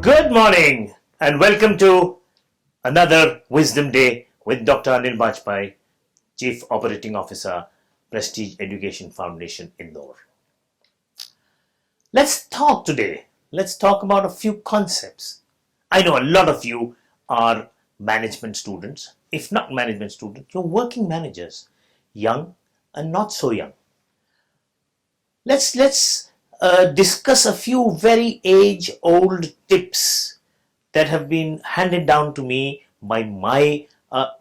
Good morning and welcome to another Wisdom Day with Dr. Anil Bajpai, Chief Operating Officer, Prestige Education Foundation, Indore. Let's talk today. Let's talk about a few concepts. I know a lot of you are management students. If not management students, you're working managers, young and not so young. Let's discuss a few very age-old tips that have been handed down to me by my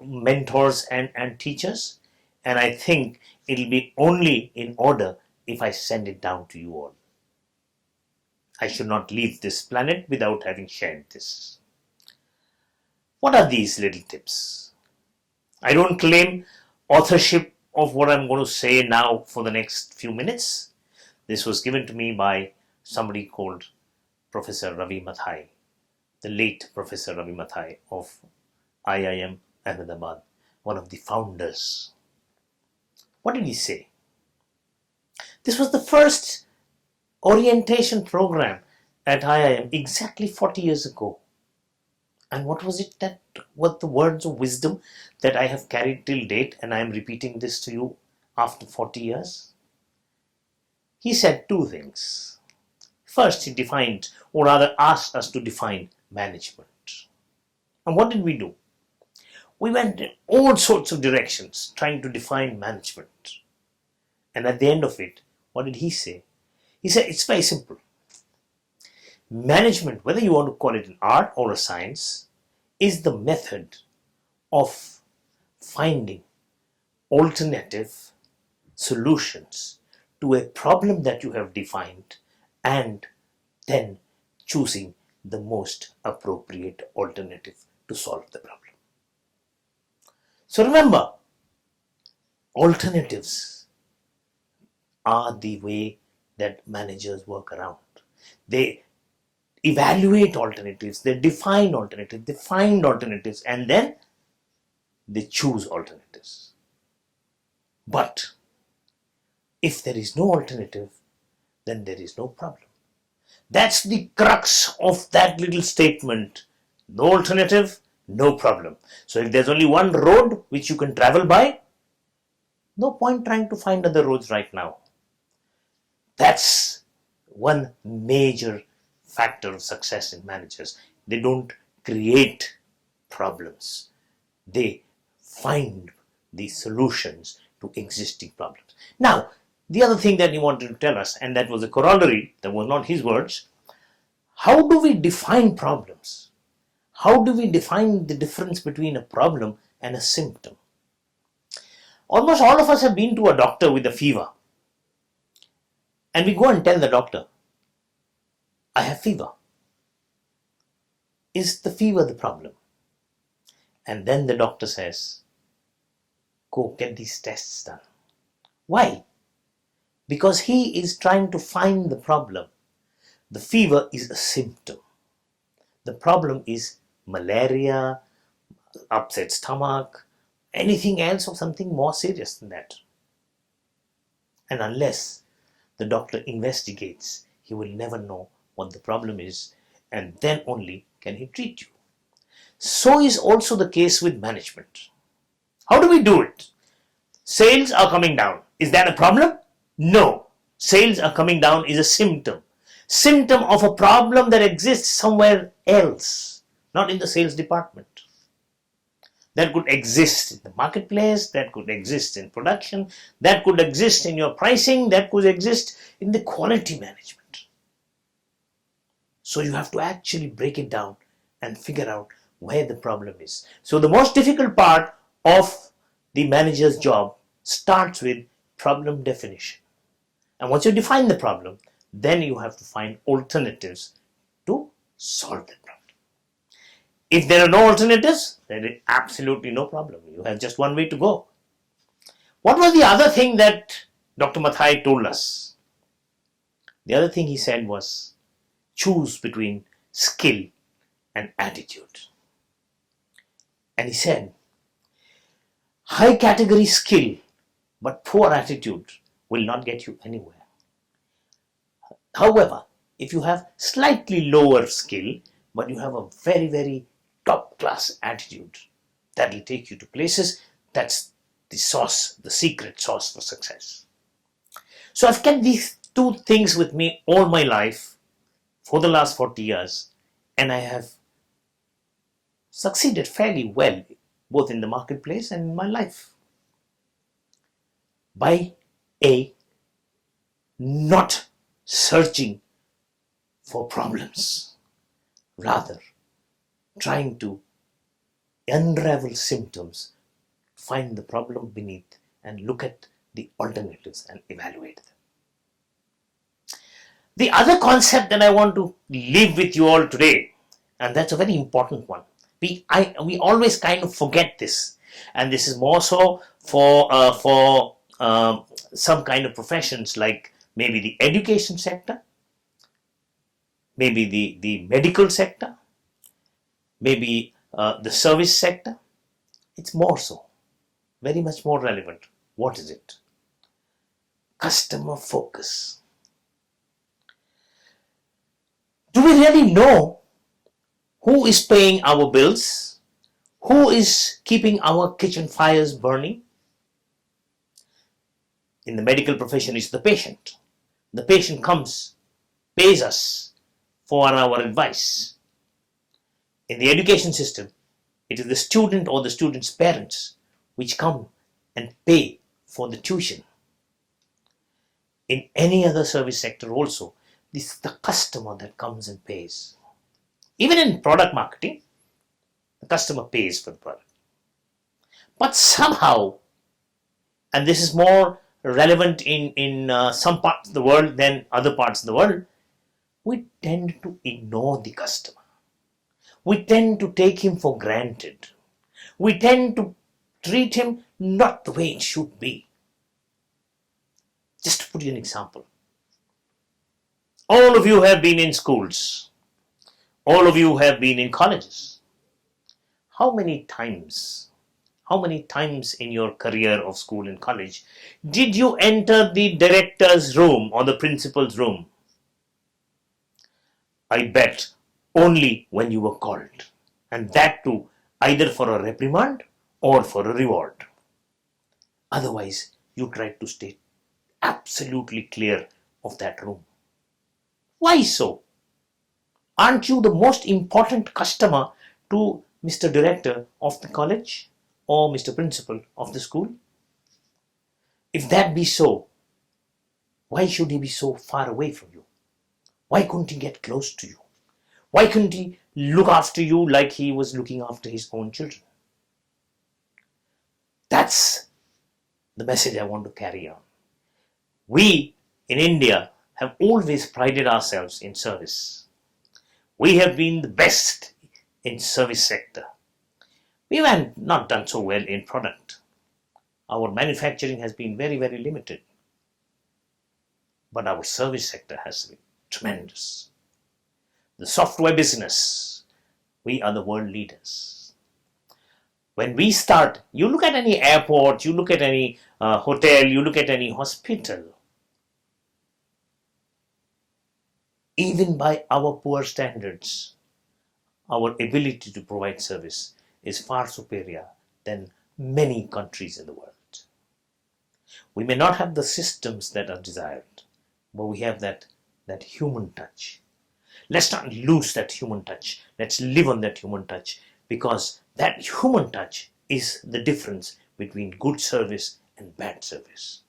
mentors and teachers, and I think it'll be only in order if I send it down to you all. I should not leave this planet without having shared this. What are these little tips? I don't claim authorship of what I'm going to say now for the next few minutes. This was given to me by somebody called Professor Ravi Mathai, the late Professor Ravi Mathai of IIM Ahmedabad, one of the founders. What did he say? This was the first orientation program at IIM exactly 40 years ago. And what was it that were the words of wisdom that I have carried till date, and I am repeating this to you after 40 years? He said two things. First, he defined, or rather asked us to define management. And what did we do? We went in all sorts of directions trying to define management. And at the end of it, what did he say? He said, it's very simple. Management, whether you want to call it an art or a science, is the method of finding alternative solutions to a problem that you have defined and then choosing the most appropriate alternative to solve the problem. So remember, alternatives are the way that managers work around. They evaluate alternatives, they define alternatives, they find alternatives, and then they choose alternatives. But if there is no alternative, then there is no problem. That's the crux of that little statement. No alternative, no problem. So if there's only one road which you can travel by, no point trying to find other roads right now. That's one major factor of success in managers. They don't create problems. They find the solutions to existing problems. Now, the other thing that he wanted to tell us, and that was a corollary, that was not his words, how do we define problems? How do we define the difference between a problem and a symptom? Almost all of us have been to a doctor with a fever. And we go and tell the doctor, I have fever. Is the fever the problem? And then the doctor says, go get these tests done. Why? Because he is trying to find the problem. The fever is a symptom. The problem is malaria, upset stomach, anything else or something more serious than that. And unless the doctor investigates, he will never know what the problem is, and then only can he treat you. So is also the case with management. How do we do it? Sales are coming down. Is that a problem? No. Sales are coming down is a symptom. Symptom of a problem that exists somewhere else, not in the sales department. That could exist in the marketplace, that could exist in production, that could exist in your pricing, that could exist in the quality management. So you have to actually break it down and figure out where the problem is. So the most difficult part of the manager's job starts with problem definition. And once you define the problem, then you have to find alternatives to solve the problem. If there are no alternatives, there is absolutely no problem. You have just one way to go. What was the other thing that Dr. Mathai told us? The other thing he said was, choose between skill and attitude. And he said, high category skill but poor attitude will not get you anywhere. However, if you have slightly lower skill but you have a very, very top class attitude that will take you to places. That's the sauce, the secret sauce for success. So I've kept these two things with me all my life for the last 40 years, and I have succeeded fairly well both in the marketplace and in my life by not searching for problems, rather trying to unravel symptoms, find the problem beneath and look at the alternatives and evaluate them. The other concept that I want to leave with you all today, and that's a very important one. We always kind of forget this, and this is more so for some kind of professions like maybe the education sector, maybe the medical sector, maybe the service sector. It's more so, very much more relevant. What is it? Customer focus. Do we really know who is paying our bills? Who is keeping our kitchen fires burning? In the medical profession, it's the patient. The patient comes, pays us for our advice. In the education system, it is the student or the student's parents which come and pay for the tuition. In any other service sector also, this is the customer that comes and pays. Even in product marketing, the customer pays for the product. But somehow, and this is more relevant in some parts of the world than other parts of the world, we tend to ignore the customer. We tend to take him for granted. We tend to treat him not the way it should be. Just to put you an example. All of you have been in schools. All of you have been in colleges. How many times in your career of school and college did you enter the director's room or the principal's room? I bet only when you were called, and that too either for a reprimand or for a reward. Otherwise, you tried to stay absolutely clear of that room. Why so? Aren't you the most important customer to Mr. Director of the college or Mr. Principal of the school? If that be so, why should he be so far away from you? Why couldn't he get close to you? Why couldn't he look after you like he was looking after his own children? That's the message I want to carry on. We in India have always prided ourselves in service. We have been the best in service sector. We have not done so well in product. Our manufacturing has been very, very limited. But our service sector has been tremendous. The software business, we are the world leaders. When we start, you look at any airport, you look at any hotel, you look at any hospital. Even by our poor standards, our ability to provide service is far superior than many countries in the world. We may not have the systems that are desired, but we have that human touch. Let's not lose that human touch. Let's live on that human touch, because that human touch is the difference between good service and bad service.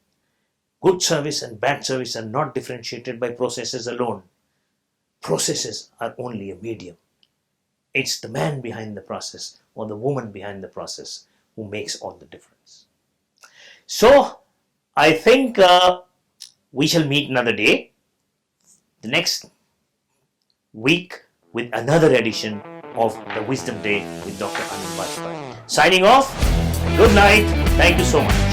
Good service and bad service are not differentiated by processes alone. Processes are only a medium. It's the man behind the process or the woman behind the process who makes all the difference. So, I think we shall meet another day, the next week, with another edition of the Wisdom Day with Dr. Anil Bajpai. Signing off, good night, thank you so much.